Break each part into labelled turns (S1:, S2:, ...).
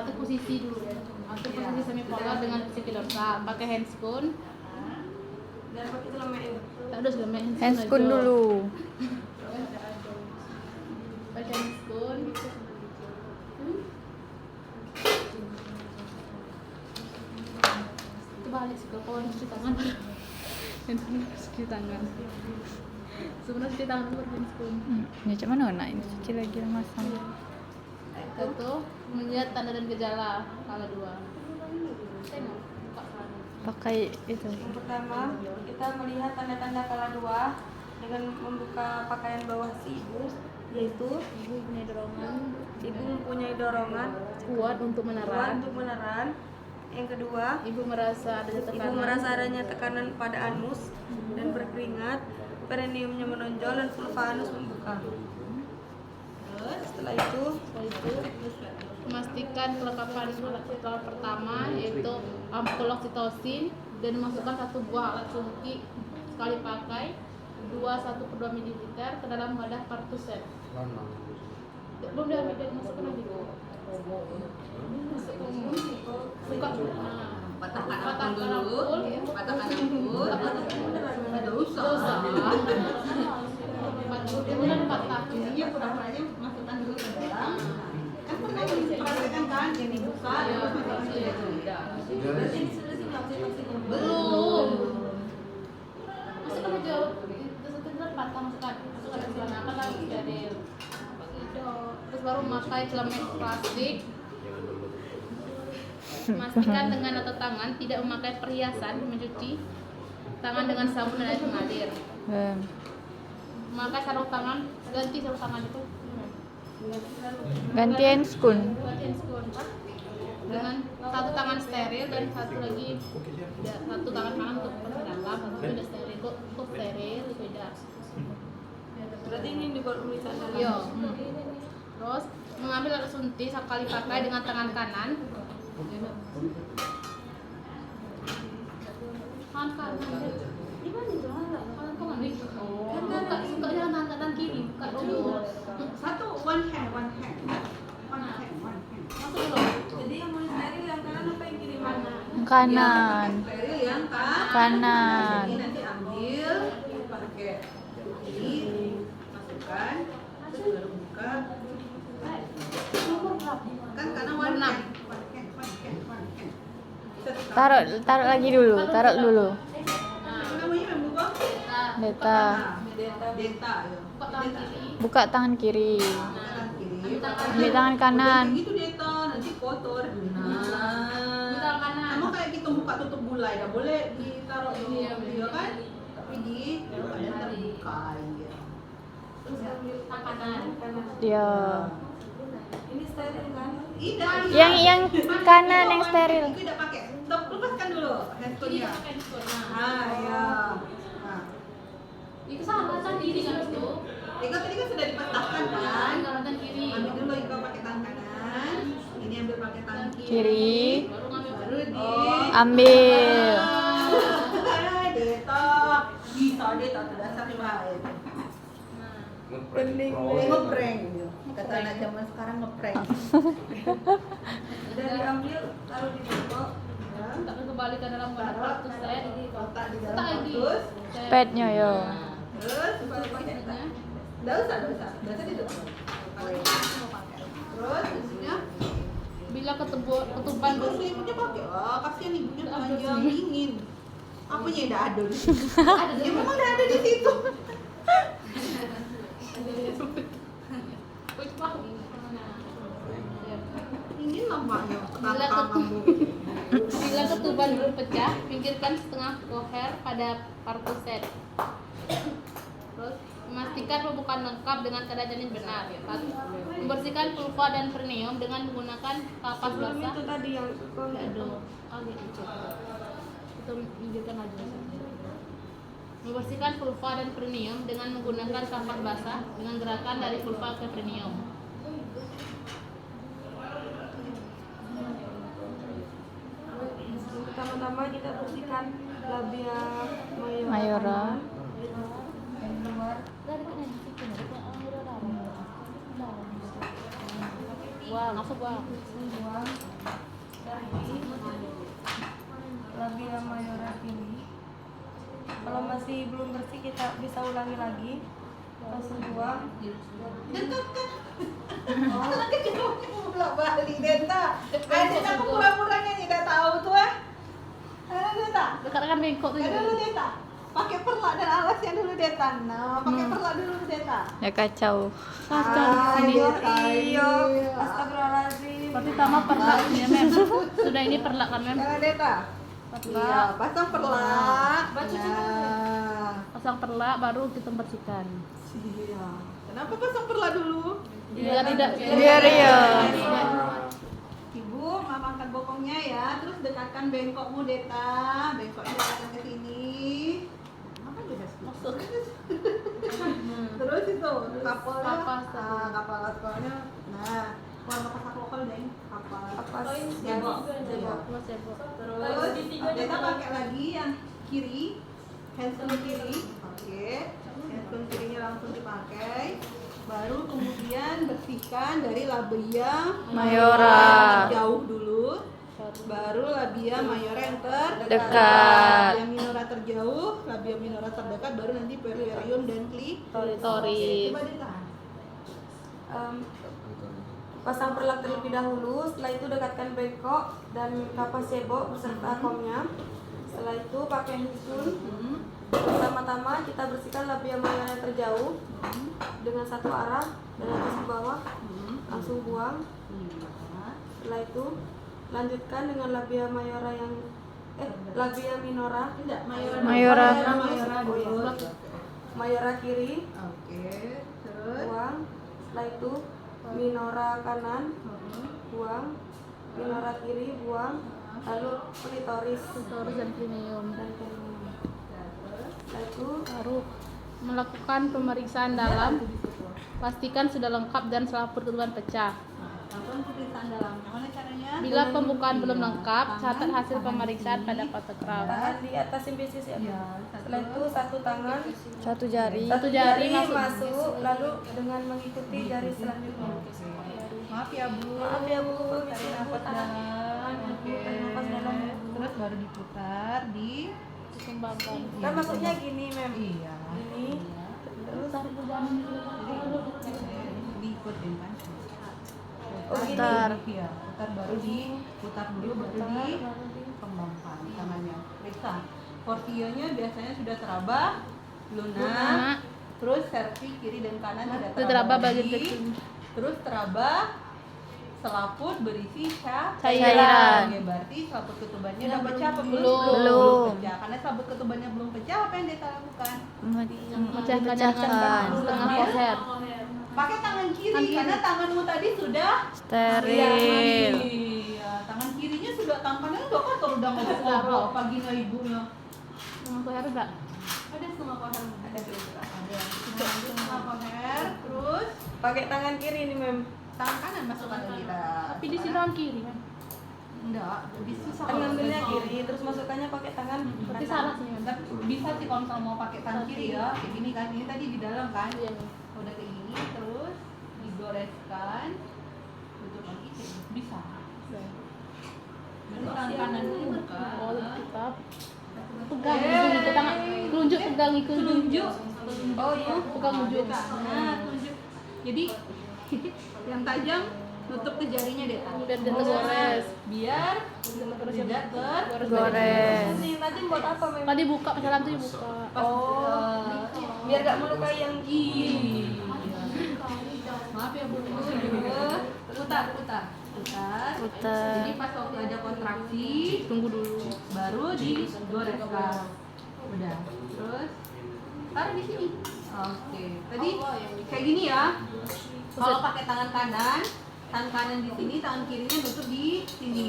S1: atur posisi dulu. Atur posisi semipolar dengan posisi dorsal. Pakai handscoon.
S2: Dan pakai celemek itu.
S1: Tak ada celemek
S3: Handscoon dulu.
S1: Pakai handscoon. Balik sih kalau kawan cuci tangan. Handphone cuci tangan. Sebenarnya cuci tangan buat handphone.
S3: Ya cak mana nak ini cuci lagi masam.
S1: Itu melihat tanda dan gejala kala 2. Tengok, buka kala.
S3: Pakai itu.
S2: Yang pertama, kita melihat tanda-tanda kala 2 dengan membuka pakaian bawah si ibu, yaitu
S1: Ibu punya dorongan
S2: ibu mempunyai dorongan
S1: kuat untuk
S2: kuat
S1: meneran.
S2: untuk meneran. Yang kedua,
S1: Ibu merasa adanya tekanan.
S2: ibu merasa adanya tekanan pada anus dan berkeringat, perineumnya menonjol dan vulva anus membuka. Setelah itu,
S1: Memastikan kelengkapan alat pertama yaitu ampul oksitosin dan memasukkan 1 buah alat suntik sekali pakai 1/2 ml ke dalam wadah partuset. Belum diambil dan masukkan lagi. Buka.
S4: Patahkan
S1: Patahkan
S4: ampul dulu.
S1: ampul.
S4: Patahkan ampul. Ada usah.
S1: Kemudian patah.
S4: Intinya pura-puranya masukkan dulu ke dalam. Kan pernah diperhatikan kan yang dibuka.
S2: berarti ini sudah siap oksitosinnya.
S1: Belum. Masukkan aja. Itu patah masukkan ke celana kan lalu steril. Terus baru memakai celemek plastik. Pastikan dengan atau tangan tidak memakai perhiasan, mencuci tangan dengan sabun dan air mengalir. Memakai sarung tangan, ganti sarung tangan itu.
S3: Ganti handscoon.
S1: Ganti handscoon dengan 1 tangan steril dan 1 lagi 1 tangan kanan untuk persedangkan, 1 tidak steril. Untuk steril beda.
S2: Berarti ini dibuat pemeriksaan dalam.
S1: Yo. Terus mengambil alat suntik sekali pakai dengan tangan kanan. Tangan kanan. Di mana itu? Tangan kanan nih. Oh. Buka jalan tangan kanan kiri. Buka dulu.
S4: Satu one hand.
S1: Masuk dulu.
S2: Jadi yang mau steril yang kanan apa yang kiri mana?
S3: Kanan.
S4: Steril yang
S3: Kanan.
S4: Ini nanti ambil pakai ini masukkan terus baru buka. Kan karena one
S1: Enam.
S4: hand.
S3: Taruh lagi dulu. Taruh dulu.
S4: Apa namanya yang buka?
S3: Deta.
S4: Deta ya.
S1: Buka tangan kiri.
S3: Buka tangan kiri.
S4: Tangan kiri.
S3: Ambil tangan kanan.
S4: Gitu Deta, nanti kotor.
S1: Ambil tangan kanan.
S4: Sama kayak kita buka tutup gulai, nggak boleh ditaruh di
S1: Iya,
S4: iya kan? Tapi di keadaan terbuka ya.
S1: Terus ambil tangan kanan.
S3: Dia.
S2: Ini steril kan?
S4: Tidak.
S3: Yang kanan yang steril.
S4: Itu tidak pakai. Stop, lepaskan dulu
S1: Kiri
S4: handphonenya.
S1: pakai handphone.
S4: Ah ya. Nah,
S1: Itu sama kan kiri kan itu.
S4: Ika tadi kan sudah dipatahkan kan?
S1: Tangan kiri.
S4: Ambil dulu Ika pakai tangan kanan. Ini ambil pakai tangan kiri.
S3: Kiri.
S1: Baru ngambil
S4: Baru di.
S3: Ambil.
S4: Deta. Bisa Deta dasar baik.
S2: Pening.
S4: Ngeprank. Kata anak zaman sekarang ngeprank.
S2: Udah diambil taruh di botol.
S1: Tak kembali ke dalam wadah partus set.
S4: Kotak di
S1: Tak
S4: dalam
S1: lagi.
S4: kardus.
S3: Petnya yo.
S4: Terus baru pakai
S1: Setnya.
S4: Nggak usah. Biasa di depan. Terus isinya
S1: Bila ketuban
S4: terus ibunya pakai. Ah, kasihan ibunya
S1: Nggak ada
S4: panjang
S1: sih.
S4: dingin. Apanya yang nggak ada di situ? Ya memang nggak ada di situ. Ingin nampaknya
S1: Bila ketuban belum pecah, pinggirkan setengah goher pada partuset. Terus memastikan pembukaan lengkap dengan keadaan yang benar. Membersihkan vulva dan perineum dengan menggunakan kapas
S2: Sebelum
S1: basah.
S2: itu tadi yang
S1: Aduh, gitu. Itu pinggirkan aja. Membersihkan vulva dan perineum dengan menggunakan kapas basah dengan gerakan dari vulva ke perineum.
S2: pertama-tama kita bersihkan labia
S3: Mayora.
S2: Keluar.
S1: Buang, langsung buang.
S2: buang dari labia mayora kiri. Kalau masih belum bersih kita bisa ulangi lagi. Langsung buang.
S4: Anak kecil mau bolak balik Denta. Denta aku pura-pura nyanyi tidak tahu tuh Denta.
S1: Dekatkan bengkok tuh.
S4: Dulu Denta. Pakai perlak dan alasnya dulu Denta. Nah, pakai perlak dulu Denta.
S3: Ya kacau.
S1: Kacau ini.
S2: Iya. Astagfirullahaladzim.
S1: Berarti Tama perlak ya, Mem. Sudah ini perlak kan, Mem?
S4: Jangan Denta. Iya, pasang perlak. Nah.
S1: Pasang perlak baru kita bersihkan.
S4: Iya. Kenapa pasang perlak dulu?
S1: Biar tidak
S3: Biar ya.
S4: Ibu, mama angkat bokongnya ya. Terus dekatkan bengkokmu, Deta. Bengkoknya dekatkan ke sini. Apa juga masuk? Terus itu kapalnya,
S1: Kapas.
S4: kapal askolnya. Nah, kalau kapas lokal deh, kapal.
S2: Kapas.
S4: Jebok.
S1: Mas Ebo.
S4: Terus Deta pakai lagi yang kiri, handphone kiri. Oke, handphone kirinya langsung dipakai. Baru kemudian bersihkan dari labia
S3: Mayora.
S4: jauh dulu. Baru labia mayora yang
S3: Dekat.
S4: Labia minora terjauh, labia minora terdekat, baru nanti perineum dan
S1: Klitoris.
S4: Coba ditahan.
S2: Pasang perlak terlebih dahulu. Setelah itu dekatkan bengkok dan kapas cebok beserta komnya. Setelah itu pakai handphone. Pertama-tama kita bersihkan labia mayora yang terjauh dengan satu arah dari atas ke bawah, langsung buang. Setelah itu lanjutkan dengan labia mayora yang labia minora,
S4: Tidak,
S3: Mayora.
S4: Mayora dulu.
S2: mayora kiri,
S4: Oke, terus
S2: buang. Setelah itu minora kanan, buang. Minora kiri, buang. Lalu klitoris
S1: Klitoris dan perineum.
S2: dan perineum. Setelah itu
S1: Baru melakukan pemeriksaan dalam. Pastikan sudah lengkap dan selaput ketuban pecah.
S4: langsung pemeriksaan dalam. Gimana caranya?
S1: Bila pembukaan belum lengkap, catat hasil pemeriksaan pada fotograf.
S2: tahan di atas simpisis ya.
S4: Iya,
S2: Setelah itu satu tangan,
S3: Satu jari.
S1: Satu jari masuk.
S2: masuk, lalu dengan mengikuti jari selanjutnya.
S4: Maaf ya Bu.
S2: Maaf ya Bu,
S4: Tarik nafas dalam. Oke.
S2: Tarik nafas dalam.
S4: Terus baru diputar di.
S1: Kembangkan.
S2: Kan maksudnya gini, Mem.
S4: Iya.
S2: Ini terus
S4: Diikutin kan.
S2: Oh, gini.
S3: Putar.
S4: Iya, putar baru diputar dulu baru dikembangkan tangannya. Periksa. Portionya biasanya sudah teraba, lunak, terus servis kiri dan kanan tidak
S1: Itu teraba bagian
S4: lagi.
S1: kecil.
S4: Terus teraba selaput berisi
S3: Cairan.
S4: Ya, berarti selaput ketubannya udah pecah apa belum?
S1: Belum.
S4: Pecah. Karena selaput ketubannya belum pecah, apa yang Deta lakukan?
S1: Memecahkan
S3: Memecahkan.
S1: setengah poher.
S4: Pakai tangan kiri, karena tanganmu tadi sudah
S3: Steril.
S4: Iya, tangan kirinya sudah tangannya udah kotor, udah nggak bisa paginya ibunya.
S1: Setengah poher enggak?
S4: Ada setengah koher, ada setengah koher, terus
S2: pakai tangan kiri nih, Mem.
S4: tangan kanan masukkan ke kita.
S1: Tapi di sini tangan kiri, Mem.
S4: Enggak, lebih susah.
S2: Kan ngambilnya kiri, terus masukkannya pakai tangan.
S1: Berarti salah sih, Mem.
S4: Tapi bisa sih kalau misalnya mau pakai tangan kiri ya, kayak gini kan. Ini tadi di dalam kan.
S1: Iya.
S4: Udah kayak gini, terus digoreskan. Tutup lagi, bisa. Nanti tangan kanan dulu buka.
S1: Oh, kita pegang itu tangan, telunjuk pegang itu.
S4: Tunjuk.
S2: Oh iya.
S1: Pegang ujung.
S4: Nah, tunjuk. Jadi yang tajam tutup ke jarinya deh.
S1: Biar dia tergores.
S4: Biar tidak
S3: Gores.
S2: Ini tadi buat apa, Mem?
S1: Tadi buka pasaran tuh dibuka.
S2: Oh, biar gak melukai yang
S4: Maaf ya Bu. Putar.
S3: Putar.
S4: Jadi pas waktu ada kontraksi
S1: Tunggu dulu.
S4: baru digoreskan. Udah. Terus taruh di sini. Oke. Tadi kayak gini ya. Kalau pakai tangan kanan di sini, tangan kirinya tutup di sini.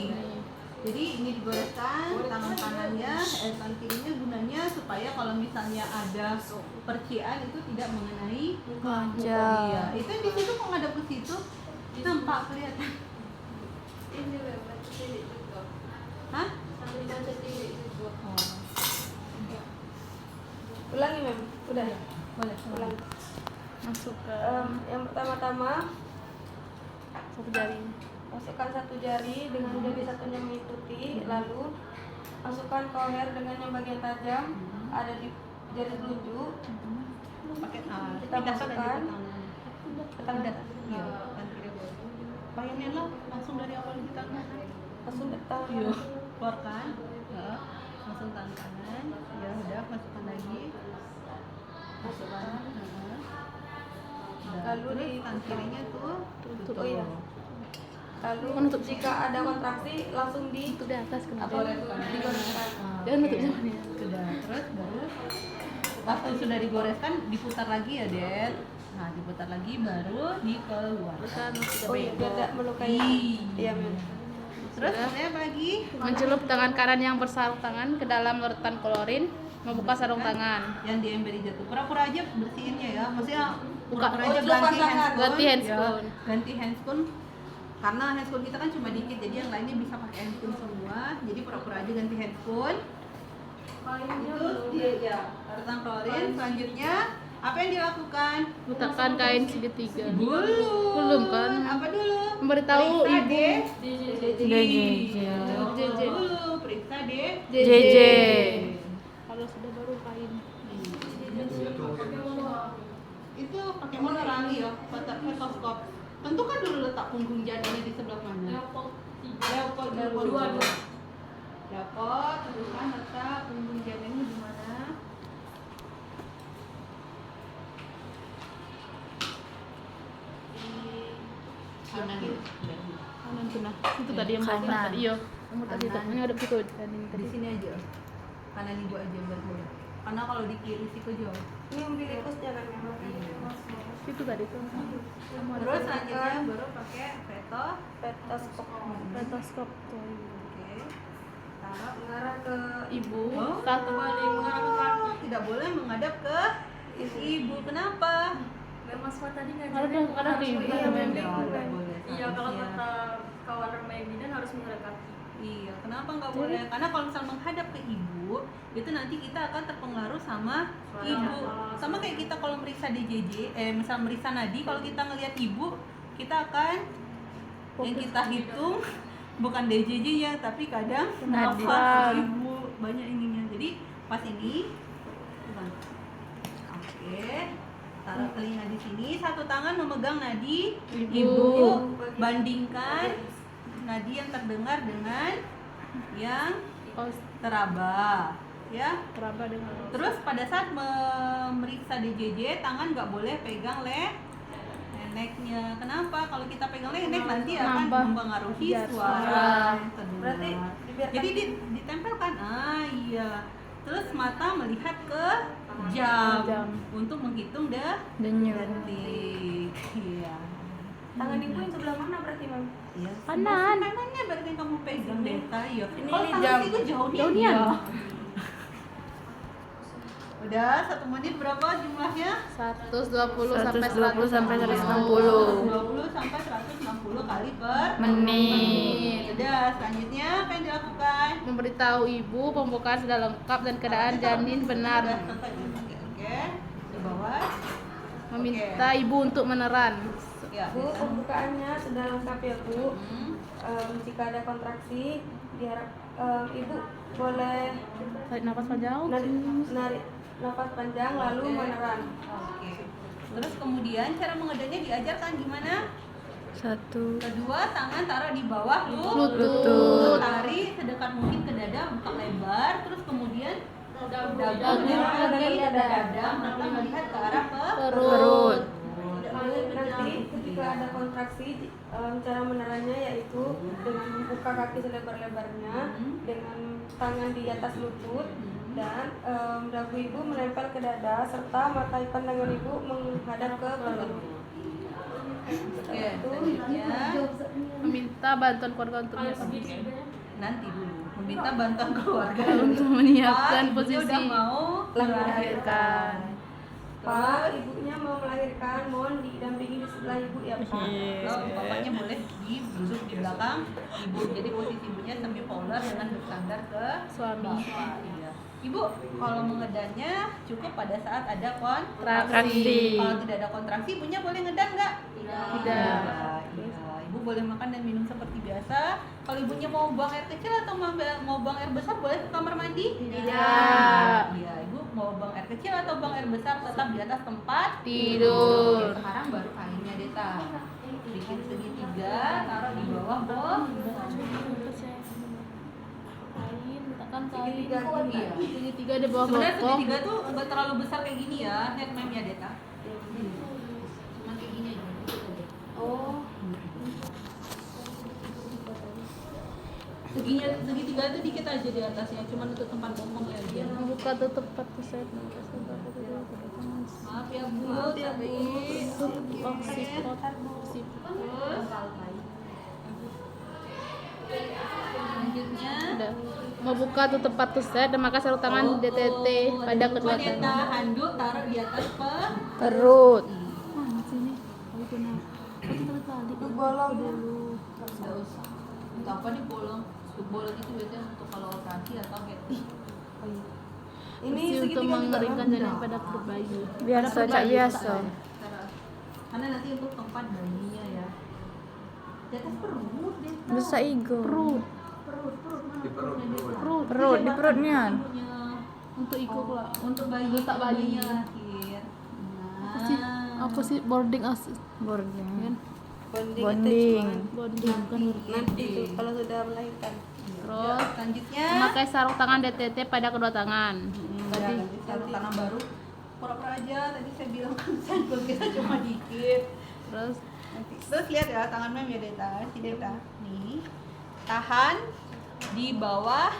S4: Jadi ini digoreskan tangan kanannya, tangan kirinya gunanya supaya kalau misalnya ada percikan itu tidak mengenai
S3: Wajah.
S4: Iya, itu di situ kok ngadep ke situ nampak kelihatan. Hah? Oh.
S2: ulangi, Mem. Udah.
S4: Boleh.
S2: Ulangi.
S1: Masuk ke
S2: Yang pertama-tama
S1: Satu jari.
S2: Masukkan 1 jari dengan jari satunya mengikuti, lalu masukkan koher dengan yang bagian tajam ada di jari telunjuk.
S4: Pakai
S2: Kita masukkan
S4: ke tangan. Iya, kan tidak boleh. Bayangin lo langsung dari awal di tangan.
S2: langsung ke tangan.
S4: Iya, keluarkan. Ya, langsung tangan kanan. Ya udah, masukkan lagi. Masukkan.
S2: Lalu
S4: Terus
S2: di-
S4: tangan kirinya tuh tutup.
S2: Oh iya. Lalu
S1: Menutup.
S2: jika ada kontraksi langsung
S1: Itu di atas kenapa?
S2: digoreskan.
S1: Jangan nutup zamannya.
S4: Sudah, terus baru waktu sudah digoreskan diputar lagi ya, Det. Nah, diputar lagi baru dikeluarkan.
S2: Oh iya, biar tidak melukai. Iya, men.
S4: Terus kemudian apa lagi?
S1: Mencelup tangan kanan yang bersarung tangan ke dalam larutan klorin, membuka sarung tangan.
S4: Yang diemberi jatuh. Pura-pura aja bersihinnya ya. Maksudnya
S1: Buka.
S4: pura-pura aja
S2: Oh,
S4: ganti
S2: lepas tangan.
S4: handscoon.
S1: Ganti handscoon.
S4: Ya, ganti handscoon. Karena handscoon kita kan cuma dikit, jadi yang lainnya bisa pakai handscoon semua. Jadi pura-pura aja ganti handscoon. Itu ya, larutan klorin. Selanjutnya apa yang dilakukan?
S1: Letakkan kain segitiga.
S4: Belum
S1: kan?
S4: Apa dulu?
S1: Memberitahu
S4: Periksa
S1: ibu.
S3: JJ.
S4: Dulu, periksa deh.
S1: JJ. Kalau sudah baru kain.
S4: Itu pakai monorangi ya, stetoskop. Tentukan dulu letak punggung janinnya di sebelah mana. Leopold 2. Leopold, tentukan letak punggung janinnya di mana. Di kanan.
S1: Kanan tengah. Itu tadi yang
S3: Kanan.
S1: tadi. Iya. Kamu tadi
S4: Kanan.
S1: ini ada itu dan ini
S4: Di
S1: tadi.
S4: sini aja. Kanan ibu aja berboleh. Karena kalau di kiri sih jauh.
S2: Ini umbilicusnya kan memang.
S1: Itu tadi tuh. Kamu ada
S4: Terus selanjutnya baru pakai
S2: Stetoskop
S1: stetoskop tuh.
S4: Oke. Taruh.
S2: mengarah ke
S1: Ibu.
S4: Oh,
S1: Satu kali mengarah ke kanan.
S4: Tidak boleh menghadap ke ibu. Kenapa?
S1: Kadang ke ibu.
S2: Iya, memang.
S4: Tidak boleh.
S5: Iya, kalau
S4: Seharusnya.
S5: kata kawan remaja bidan harus menghadap kaki.
S4: Iya, kenapa nggak boleh? Karena kalau misal menghadap ke ibu, itu nanti kita akan terpengaruh sama ibu. Sama kayak kita kalau meriksa DJJ, misal meriksa nadi, kalau kita ngelihat ibu, kita akan yang kita hitung bukan DJJ ya, tapi kadang
S1: Nadi.
S4: nafas ibu banyak ininya. Jadi pas ini, bukan. Oke, taruh telinga di sini, satu tangan memegang nadi ibu, bandingkan nadi yang terdengar dengan yang
S1: Oh,
S4: teraba, ya.
S1: teraba dengan.
S4: Terus pada saat memeriksa DJJ, tangan nggak boleh pegang neneknya. Kenapa? Kalau kita pegang nenek nanti akan
S1: Nambah.
S4: mempengaruhi
S1: Iya,
S4: suara yang terdengar.
S2: berarti dibiarkan
S4: Jadi ditempelkan. Ah iya. Terus mata melihat ke jam,
S1: Jam.
S4: untuk menghitung
S3: Denyut.
S4: detik. Iya.
S2: tangan ibu yang sebelah mana berarti, Mam?
S4: Iya.
S1: Kanan.
S4: Kanannya berarti yang kamu pegang Deta. Iya.
S2: Ini
S4: Kalau tangan
S2: jam.
S4: itu jauh nih.
S1: Jauh nian.
S4: Iya. Udah 1 menit berapa jumlahnya?
S1: 120 sampai
S3: 120 sampai
S1: 160.
S4: 120 sampai 160 kali per
S3: Menit.
S4: Udah, selanjutnya apa yang dilakukan?
S1: Memberitahu ibu pembukaan sudah lengkap dan keadaan janin benar.
S4: Udah selesai. Oke. Di bawah.
S1: Meminta ibu untuk meneran.
S4: Ya.
S2: Bu, pembukaannya sudah lengkap ya, Bu.
S4: Hmm.
S2: Jika ada kontraksi, diharap ibu boleh
S1: Tarik nafas panjang.
S2: narik nafas panjang lalu meneran.
S4: Oke. Terus kemudian cara mengedahnya diajarkan gimana?
S3: 1.
S4: Kedua, tangan taruh di bawah
S1: Lutut.
S4: Tarik sedekat mungkin ke dada, buka lebar. Terus kemudian dagu
S1: Dagu
S4: lagi
S1: lagi.
S4: dada, mata melihat ke arah
S1: Perut.
S2: Nanti ketika ada kontraksi, cara menerannya yaitu dengan membuka kaki selebar-lebarnya, dengan tangan di atas lutut, dan dagu ibu menempel ke dada serta mata pandangan ibu menghadap ke perut.
S4: Oke, selanjutnya
S1: Meminta bantuan keluarga untuk
S4: nanti dulu meminta bantuan keluarga
S1: untuk menyiapkan
S4: Pak, ibunya
S1: posisi
S4: udah mau
S1: melahirkan.
S2: Pak, ibunya mau melahirkan, mohon didampingi di sebelah ibu ya, Pak.
S4: Kalau bapaknya boleh duduk di belakang ibu, jadi posisi ibunya semi polar dengan bersandar ke
S1: Suami.
S4: bapak. Iya. Ibu, kalau mengedannya cukup pada saat ada kontraksi.
S1: Kontraksi.
S4: Kalau tidak ada kontraksi, ibunya boleh ngedan nggak?
S1: Tidak.
S4: Iya. Ibu boleh makan dan minum seperti biasa. Kalau ibunya mau buang air kecil atau mau buang air besar, boleh ke kamar mandi?
S1: Tidak.
S4: Iya, ibu mau buang air kecil atau buang air besar tetap di atas tempat
S1: Tidur.
S4: Oke, sekarang baru kainnya Deta. Bikin segitiga, taruh di bawah
S1: Segitiga gini.
S4: Iya.
S1: Segitiga di bawah
S4: Sebenarnya
S1: bokong.
S4: segitiga tuh nggak terlalu besar kayak gini ya, net mem ya Deta. Cuma kayak gini aja. Dikit aja.
S2: Oh.
S4: Segitiga tuh dikit aja di atasnya, cuma untuk tempat bokong aja.
S1: Buka tutup 1 set.
S4: Maaf ya Bu, tapi selanjutnya
S1: Udah. Mau buka tutup 1 set dan maka sarung tangan DTT pada kedua
S4: Deta
S1: tangan.
S4: handuk taruh di atas
S3: Perut.
S2: Bolong.
S4: Nggak usah. Untuk apa nih bolong? Untuk bolong itu biasanya untuk kalau operasi atau kayak
S2: Ini
S1: Untuk
S2: segitiga juga,
S1: mengeringkan
S2: Mam.
S1: janin pada perut bayi.
S3: Biasa, Cak, biasa.
S4: Karena nanti untuk tempat bayinya ya. Di atas perut deh.
S3: Bisa ego.
S1: Perut.
S4: Perut mana
S6: Di perut,
S4: perutnya, Deta?
S1: Perut.
S3: Perut, di perutnya.
S4: Ibunya.
S1: Untuk ikut pula.
S4: Untuk bayi
S1: Letak bayi.
S4: bayinya lahir.
S1: Apa sih boarding assist?
S3: Boarding.
S1: Kan?
S2: Bonding.
S3: Bonding.
S1: Boarding kan
S2: Nanti tuh kalau sudah melahirkan.
S1: Terus
S4: Selanjutnya
S1: memakai sarung tangan DTT pada kedua tangan.
S4: tadi sarung tangan baru pura-pura aja, tadi saya bilang kan sampel kita cuma dikit.
S1: Terus
S4: Terus lihat ya tangan mem ya Deta, si Deta nih tahan di bawah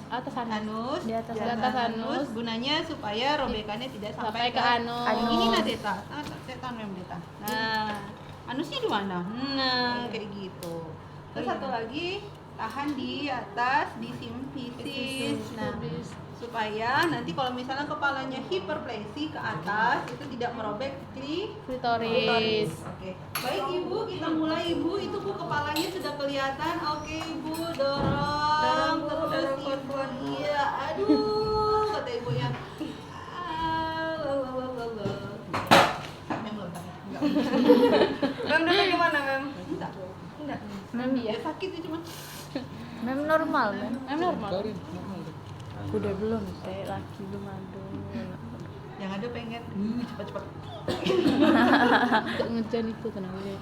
S1: atas
S4: anus,
S3: Di atas
S1: anus.
S4: gunanya supaya robekannya tidak
S1: sampai
S4: sampai
S1: ke anus.
S4: Ini nah Deta, tangan mem Deta. Nah, anusnya di mana? Nah, kayak gitu. Terus satu lagi tahan di atas di simfisis. Nah, supaya nanti kalau misalnya kepalanya hiperplesi ke atas itu tidak merobek di
S1: klitoris.
S4: Oke. Baik Ibu, kita mulai Ibu. Itu Bu kepalanya sudah kelihatan. Oke Ibu, dorong terus Ibu. Iya, aduh, kata ibunya. Mem lebar. Enggak.
S2: Mem dulu gimana, Mem?
S4: Enggak. Enggak.
S1: Mem ya.
S4: Sakit itu cuma.
S3: Mem normal, Mem.
S1: Mem normal.
S3: Udah belum, Teh. Laki belum ada.
S4: Yang ada pengen cepat-cepat.
S1: Untuk ngejan itu tenang boleh.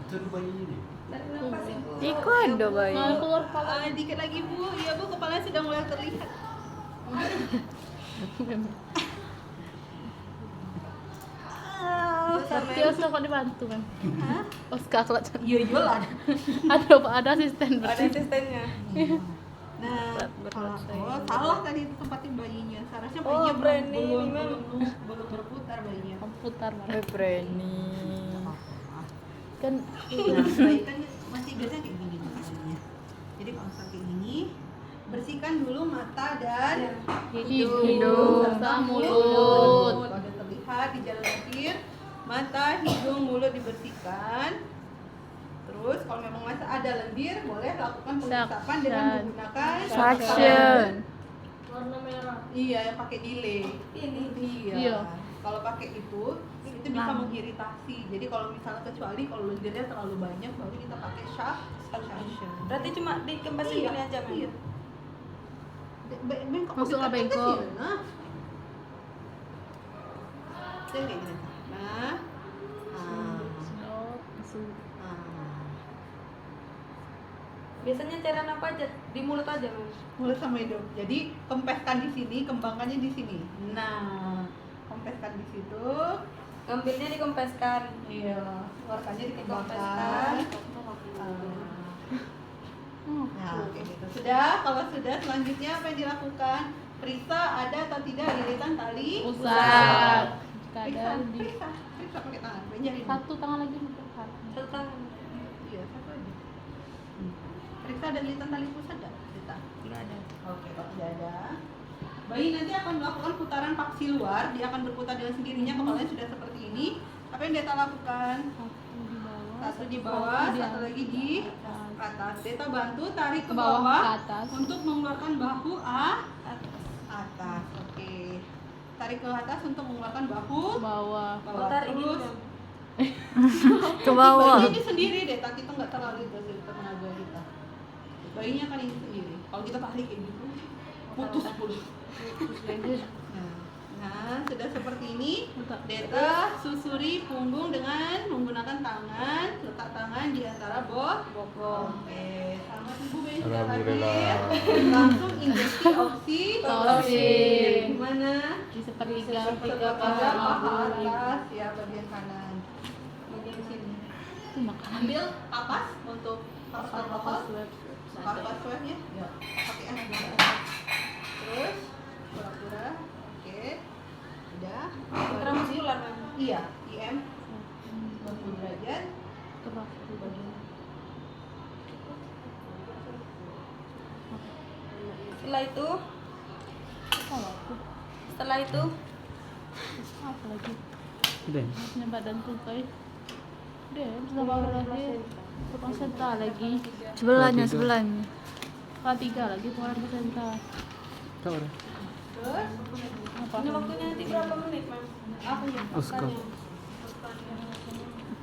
S6: Itu bayi ini.
S4: Tarik nafas Ibu.
S3: Iko ada bayi.
S1: Mau keluar kepala.
S4: Dikit lagi Bu. Iya Bu, kepalanya sudah mulai terlihat.
S1: Tapi Oscar kok dibantu kan?
S4: Hah?
S1: Oscar kalau
S4: Iya jualan.
S1: ada asisten
S2: Ada
S1: bersih.
S2: asistennya.
S4: Nah, kalau salah tadi itu tempatin bayinya. Seharusnya
S2: Oh,
S4: bayinya
S2: berani,
S4: belum berputar bayinya.
S1: Putar marah.
S3: Berani.
S1: Kan
S4: Nah, bayi kan masih biasanya kayak gini bayinya. Jadi kalau kayak gini, bersihkan dulu mata dan
S1: hidung serta mulut.
S4: Ada terlihat di jalan lahir, mata, hidung, mulut dibersihkan. Terus kalau memang masih ada lendir, boleh lakukan pengusapan dengan menggunakan
S3: Suction.
S1: Warna merah.
S4: Iya, yang pakai delay.
S2: Ini.
S4: Iya.
S1: Iya.
S4: Kalau pakai itu bisa mengiritasi. Jadi kalau misalnya kecuali kalau lendirnya terlalu banyak, baru kita pakai suction.
S2: Berarti cuma dikempasin
S4: Iya.
S2: gini aja, Mem.
S4: Iya. Bengkok.
S1: Masuk nggak
S4: dekatkan ke
S1: bengkok?
S4: sini, Nah. Jadi kayak gini. Nah.
S2: Biasanya cairan apa aja? Di mulut aja, Mem.
S4: Mulut sama hidung. Jadi kempeskan di sini, kembangkannya di sini. Nah, kempeskan di situ.
S2: Ngambilnya dikempeskan.
S4: Iya, keluarkannya dikembangkan.
S2: Dikempeskan.
S4: Nah, kayak gitu. Sudah, kalau sudah selanjutnya apa yang dilakukan? Periksa ada atau tidak lilitan tali
S1: Pusat.
S4: Periksa,
S1: Kadang di
S4: periksa pakai tangan. Benjarin.
S1: satu tangan lagi untuk hati.
S2: Satu tangan.
S4: Iya, satu aja. Periksa ada lilitan tali pusat enggak? Kita.
S2: Enggak ada.
S4: Oke, kalau tidak ada. Bayi nanti akan melakukan putaran paksi luar, dia akan berputar dengan sendirinya, kepalanya sudah seperti ini. Apa yang Deta lakukan? Satu di bawah, satu lagi di atas. Deta bantu tarik ke
S1: Bawah,
S4: bawah
S1: ke atas.
S4: untuk mengeluarkan bahu atas. Oke. Tarik ke atas untuk mengeluarkan bahu
S1: Bawah.
S4: bawah.
S2: Tarik gini,
S4: Terus
S2: Mem.
S3: Ke bawah.
S4: Bayinya ini sendiri deh, tak kita nggak terlalu itu tenaga kita. Bayinya kan ini sendiri. Kalau kita tarik kayak gitu, putus. Nah, sudah seperti ini. Deta susuri punggung dengan menggunakan tangan, letak tangan di antara bokong. Oke, sama ibu Beni sudah hadir. Langsung injeksi oksitosin. Gimana?
S1: Di sepertiga
S4: Paha atas, ya bagian kanan. Bagian sini. Ambil kapas untuk kapas swab ya. Pakai terus pura-pura. Oke. Udah.
S2: Intramuskular memang.
S4: Iya, IM 90 derajat.
S2: Setelah itu
S1: apa lagi?
S6: Udah.
S1: Punya badan tuh kayak deh, sudah bawa lagi. Placenta lagi.
S3: Sebelahnya.
S1: K3 lagi placenta.
S6: Kau udah.
S4: Terus
S1: Apa?
S2: ini waktunya nanti berapa menit, Mam?
S4: apa ya?
S6: Oscar.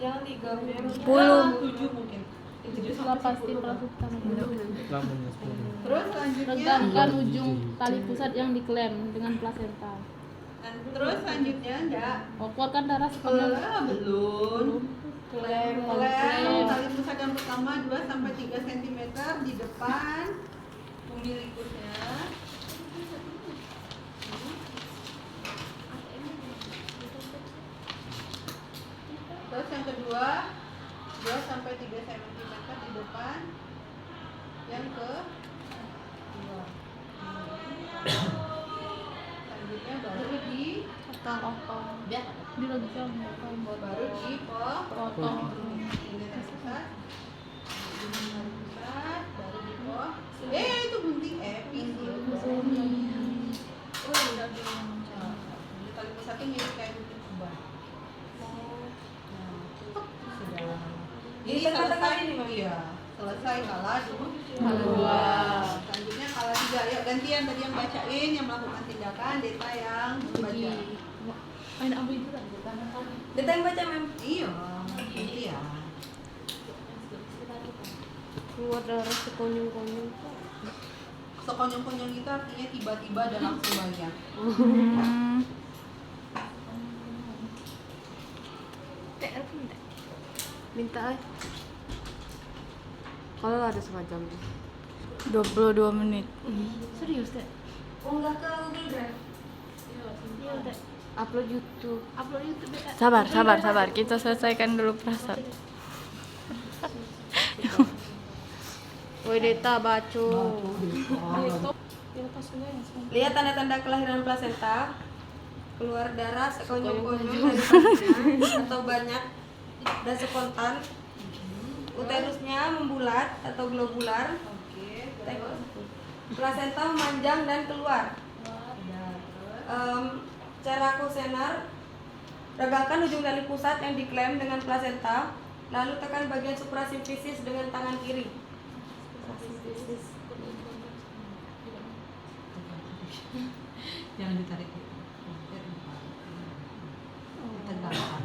S2: Jangan 3 jam.
S4: 7 mungkin.
S1: Setelah pasti placenta.
S6: Lamanya 10.
S4: Terus selanjutnya
S1: Regangkan ujung tali pusat yang diklem dengan placenta.
S4: terus selanjutnya enggak
S1: Keluarkan darah sepanjang
S4: belum.
S2: Klaim.
S4: Klem tali pusat yang pertama 2 sampai 3 cm di depan umbilicusnya. Terus yang kedua 2 sampai 3 cm di depan. Yang ke dua. Selanjutnya baru di
S1: potong. Di logika
S4: baru di
S1: potong.
S4: Baru di itu gunting epis ya. Tali pusat itu mirip kayak gunting kubah. Sudah. Jadi selesai nih, Mam. Iya, selesai kalah dua. Selanjutnya kalah 3. Yuk gantian, tadi yang bacain, yang melakukan tindakan, Deta yang baca.
S1: Main ambil itu kan.
S2: Deta yang baca, Mam.
S4: Iya, iya.
S2: Keluar darah sekonyong-konyong.
S4: Sekonyong-konyong itu artinya tiba-tiba dan langsung banyak.
S2: Minta kalau ada setengah jam
S3: 22 menit.
S1: Serius deh.
S2: unggah ke Google Drive,
S1: Iya deh.
S2: upload YouTube.
S1: Upload YouTube deh.
S3: Sabar. Kita selesaikan dulu prasat.
S2: Woi Deta baco. Lihat tanda-tanda kelahiran plasenta. Keluar darah sekonyong-konyong dari vagina atau banyak dan spontan. Uterusnya membulat atau globular. Plasenta memanjang dan keluar. Cara kusenar, regangkan ujung tali pusat yang diklaim dengan plasenta, lalu tekan bagian suprasimfisis dengan tangan kiri.
S4: Jangan ditarik. Tegakkan.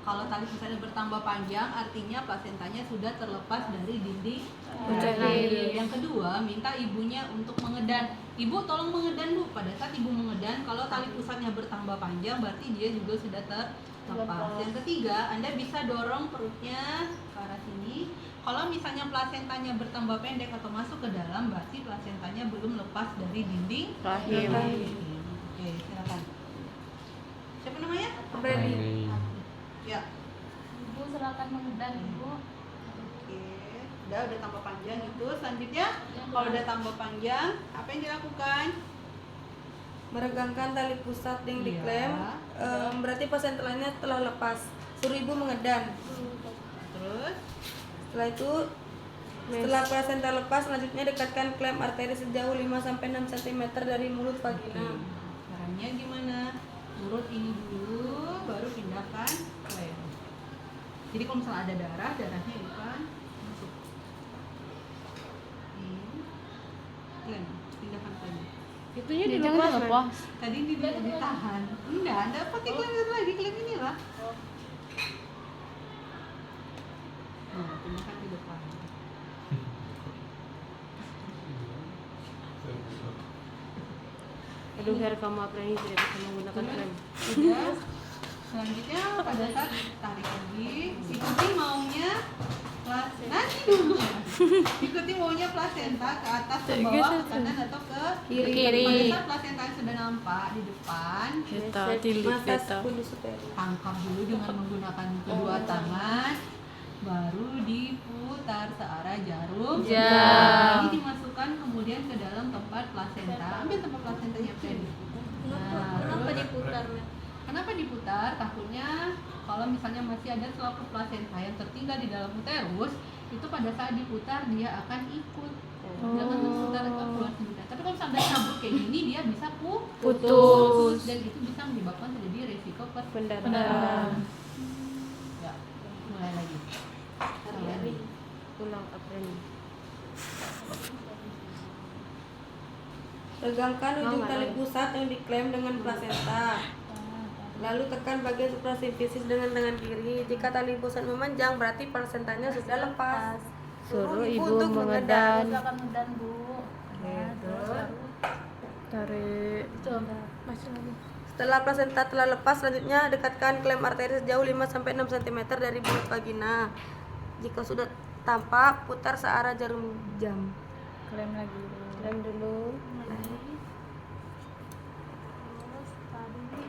S4: Kalau tali pusatnya bertambah panjang, artinya plasentanya sudah terlepas dari dinding rahim. Yang kedua, minta ibunya untuk mengedan. Ibu tolong mengedan, Bu. Pada saat ibu mengedan, kalau tali pusatnya bertambah panjang, berarti dia juga sudah terlepas. Yang ketiga, Anda bisa dorong perutnya ke arah sini. Kalau misalnya plasentanya bertambah pendek atau masuk ke dalam, berarti plasentanya belum lepas dari dinding
S3: Rahim.
S4: Oke, silakan. Siapa namanya?
S2: Ready.
S4: Ya.
S1: Ibu silakan mengedan Ibu.
S4: Oke, udah tambah panjang itu. Selanjutnya, kalau udah tambah panjang, apa yang dilakukan?
S2: Meregangkan tali pusat yang
S4: Iya.
S2: diklaim, berarti plasentanya telah lepas. Suruh ibu mengedan.
S4: Terus,
S2: Setelah itu, setelah plasenta lepas, selanjutnya dekatkan klem arteri sejauh 5-6 cm dari mulut vagina.
S4: caranya gimana? Urut ini dulu, baru pindahkan klem. Jadi kalau misalnya ada darah, darahnya bukan masuk. Ini klem, pindahkan klem.
S1: Itunya dilepas.
S4: Tadi ditahan. Enggak, Anda pakai klem itu lagi, klem inilah. dipindahkan ke depan.
S7: Aduh, hair kamu apa ini tidak bisa menggunakan krem.
S4: Sudah. Selanjutnya pada saat tarik lagi, ikuti maunya nanti dulu. Ikuti maunya plasenta ke atas, ke bawah, ke kanan atau ke
S3: Kiri.
S4: Pada saat plasenta sudah nampak di depan,
S3: Beta, tilik
S2: Masas
S3: beta.
S2: fundus uterus.
S4: tangkap dulu dengan menggunakan kedua tangan, baru diputar searah jarum.
S3: Jam.
S4: Ini dimasukkan kemudian ke dalam tempat plasenta. Ambil tempat plasentanya, Freddy. Nah,
S5: Kenapa
S4: terus-
S5: diputar?
S4: Kenapa diputar? Takutnya kalau misalnya masih ada selaput plasenta yang tertinggal di dalam uterus, itu pada saat diputar dia akan ikut. Jangan diputar ke keluar sendiri. Tapi kalau sampai cabut kayak gini, dia bisa
S3: Putus.
S4: dan itu bisa menyebabkan terjadi resiko
S3: Pendarahan.
S4: Ya, mulai lagi.
S7: Ulang apa ini?
S2: Regangkan ujung tali pusat yang diklaim dengan plasenta. Lalu tekan bagian suprasimfisis dengan tangan kiri. Jika tali pusat memanjang, berarti plasentanya sudah lepas.
S7: Suruh ibu
S2: untuk
S7: mengedan.
S1: Silakan medan Bu. Nah, terus baru
S3: Tarik.
S1: masih lagi.
S2: Setelah plasenta telah lepas, selanjutnya dekatkan klem arteri sejauh 5-6 cm dari bulat vagina. Jika sudah tampak, putar searah jarum jam.
S3: Klaim lagi.
S7: Rem dulu.
S1: Terus tadi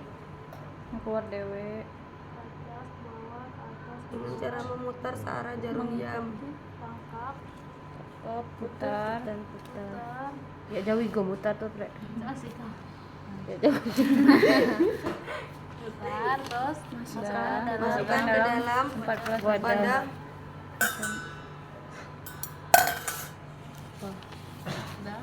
S3: Keluar dewe.
S1: atas bawah ke atas
S2: Dengan cara memutar searah jarum jam.
S1: tangkap
S3: Oh, putar.
S7: Dan putar.
S1: putar.
S7: Ya jauhi gue mutar tuh, Pre.
S1: Asik kah?
S7: Ya jauh.
S1: Putar terus masukkan dalam
S2: Masukkan ke dalam
S3: 14
S2: wadah.
S1: udah.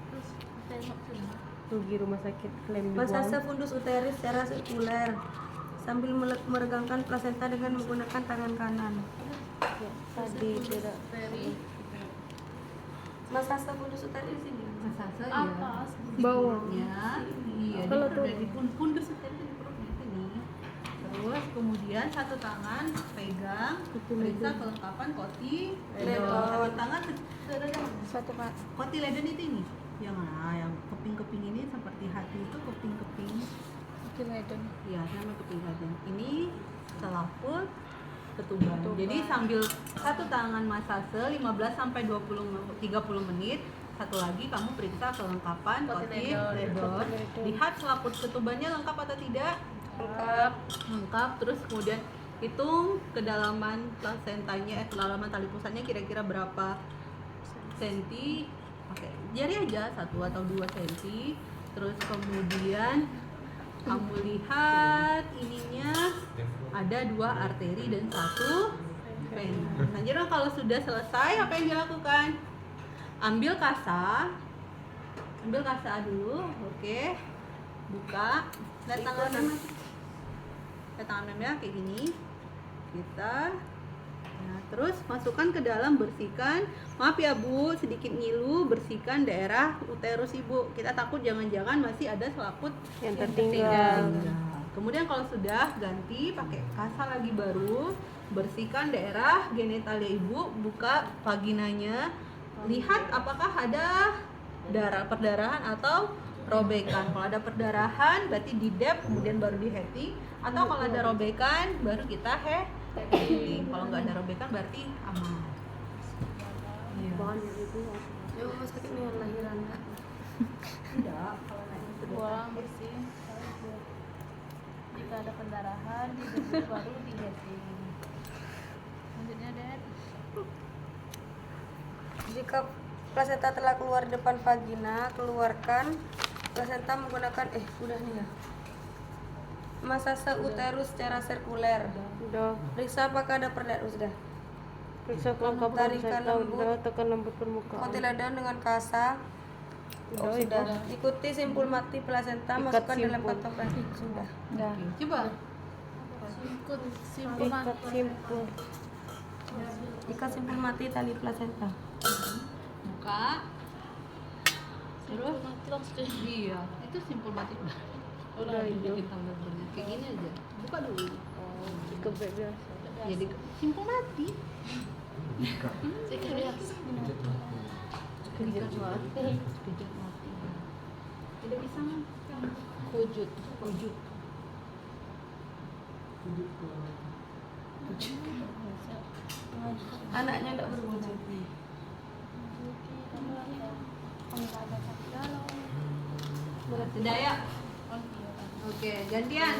S1: Terus tengok sini.
S7: Rugi rumah sakit klaim
S2: Masase
S7: dibuang.
S2: fundus uterus secara sirkuler sambil meregangkan plasenta dengan menggunakan tangan kanan.
S7: Tadi tidak.
S2: Masase fundus uterus di sini.
S4: Masasa ya.
S1: Atas.
S3: Bawah.
S4: Ya, iya.
S7: Kalau
S4: Di perut, di pundus uterus di perutnya sini. Terus kemudian satu tangan pegang, periksa kelengkapan koti
S2: Ledon.
S4: Satu tangan
S3: Satu Pak.
S4: koti ledon itu ini. Yang keping-keping ini seperti hati itu keping-keping.
S3: Ledon.
S4: Iya, namanya keping ledon. Ini selaput ketuban. Jadi sambil satu tangan masase 15 sampai 30 menit, satu lagi kamu periksa kelengkapan koti ledon. Lihat selaput ketubannya lengkap atau tidak? Lengkap. Terus kemudian hitung kedalaman plasentanya, kedalaman tali pusatnya kira-kira berapa senti. Pakai jari aja 1 atau 2 senti. Terus kemudian kamu lihat ininya ada 2 arteri dan 1 vena. Selanjutnya kalau sudah selesai, apa yang dilakukan? Ambil kasa dulu, oke. Buka, lihat tangan memang. Lihat tangan memang kayak gini. Nah, terus masukkan ke dalam, bersihkan. Maaf ya Bu, sedikit ngilu, bersihkan daerah uterus Ibu. Kita takut jangan-jangan masih ada selaput
S7: Yang tertinggal.
S4: Kemudian kalau sudah, ganti pakai kasa lagi baru. Bersihkan daerah genitalia Ibu, buka vaginanya. Lihat apakah ada perdarahan atau robekan. Kalau ada perdarahan berarti di dep, kemudian baru di heading. Atau kalau ada robekan baru kita heading. Kalau nggak ada robekan berarti aman. Iya.
S2: Ya rumah sakit nih lahiran.
S4: Tidak, kalau naik sudah
S1: Buang bersih. Jika ada pendarahan di debut baru di heading. Selanjutnya Dad.
S2: Jika plasenta telah keluar di depan vagina, keluarkan plasenta menggunakan udah nih ya. Masase uterus secara sirkuler.
S7: Udah.
S2: Periksa apakah ada perdarahan. Sudah.
S7: Periksa kelengkapan
S2: Tarikan
S7: plasenta.
S2: lembut.
S7: Udah, tekan lembut permukaan.
S2: Koti ledon dengan kasa. Sudah. Ikuti simpul mati plasenta,
S7: Ikat
S2: masukkan dalam
S7: simpul.
S2: kantong plastik. Sudah.
S3: Dah.
S4: Coba.
S1: Ikut simpul
S7: Ikat simpul.
S2: Ikat simpul mati tali plasenta.
S4: Buka. Terus
S1: terus deh.
S4: iya, itu simpul mati.
S7: Udah itu.
S4: Bikin tambah-tambahnya. Kayak gini aja. Buka dulu.
S7: Dikebek biasa.
S4: Jadi simpul mati. Kejut mati. Kejut mati. Tidak bisa makan. Wujud. Wujud.
S2: Anaknya enggak berwujud.
S4: Sudah ya? Oke, gantian.